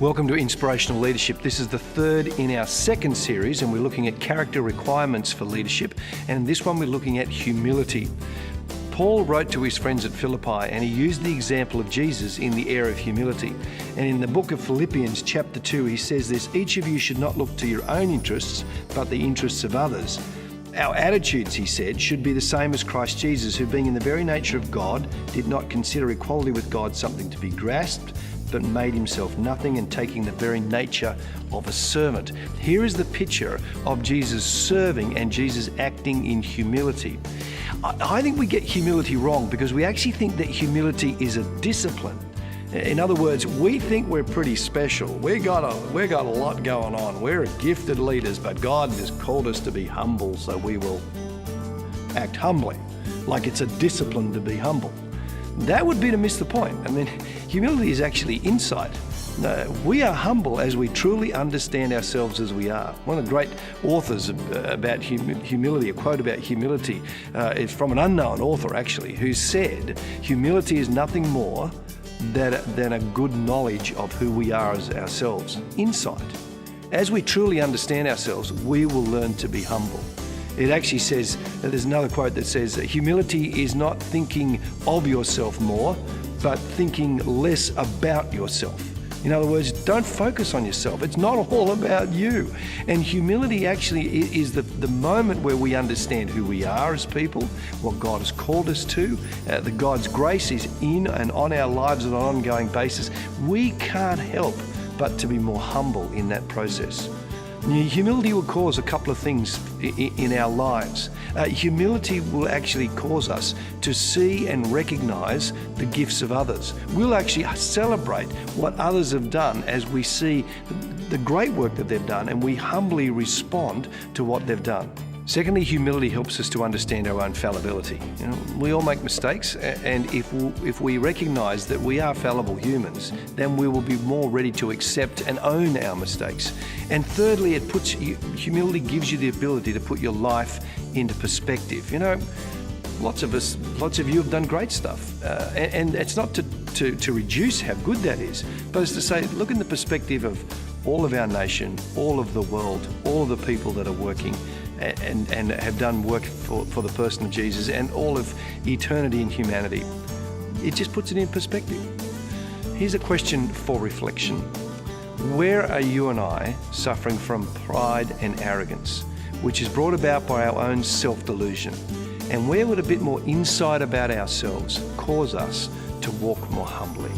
Welcome to Inspirational Leadership. This is the third in our second series, and we're looking at character requirements for leadership. And in this one, we're looking at humility. Paul wrote to his friends at Philippi, and he used the example of Jesus in the area of humility. And in the book of Philippians, chapter 2, he says this: each of you should not look to your own interests, but the interests of others. Our attitudes, he said, should be the same as Christ Jesus, who, being in the very nature of God, did not consider equality with God something to be grasped, but made himself nothing, and taking the very nature of a servant. Here is the picture of Jesus serving and Jesus acting in humility. I think we get humility wrong because we actually think that humility is a discipline. In other words, we think we're pretty special. We got a lot going on. We're gifted leaders, but God has called us to be humble, so we will act humbly, like it's a discipline to be humble. That would be to miss the point. I mean, humility is actually insight. We are humble as we truly understand ourselves as we are. One of the great authors about humility, a quote about humility, is from an unknown author actually, who said, humility is nothing more than a good knowledge of who we are as ourselves. Insight. As we truly understand ourselves, we will learn to be humble. It actually says, there's another quote that says, humility is not thinking of yourself more, but thinking less about yourself. In other words, don't focus on yourself. It's not all about you. And humility actually is the moment where we understand who we are as people, what God has called us to, that God's grace is in and on our lives on an ongoing basis. We can't help but to be more humble in that process. Humility will cause a couple of things in our lives. Humility will actually cause us to see and recognize the gifts of others. We'll actually celebrate what others have done as we see the great work that they've done, and we humbly respond to what they've done. Secondly, humility helps us to understand our own fallibility. We all make mistakes, and if we recognize that we are fallible humans, then we will be more ready to accept and own our mistakes. And thirdly, humility gives you the ability to put your life into perspective. Lots of you have done great stuff, and it's not to reduce how good that is, but it's to say, look in the perspective of all of our nation, all of the world, all of the people that are working and have done work for the person of Jesus and all of eternity and humanity. It just puts it in perspective. Here's a question for reflection. Where are you and I suffering from pride and arrogance, which is brought about by our own self-delusion? And where would a bit more insight about ourselves cause us to walk more humbly?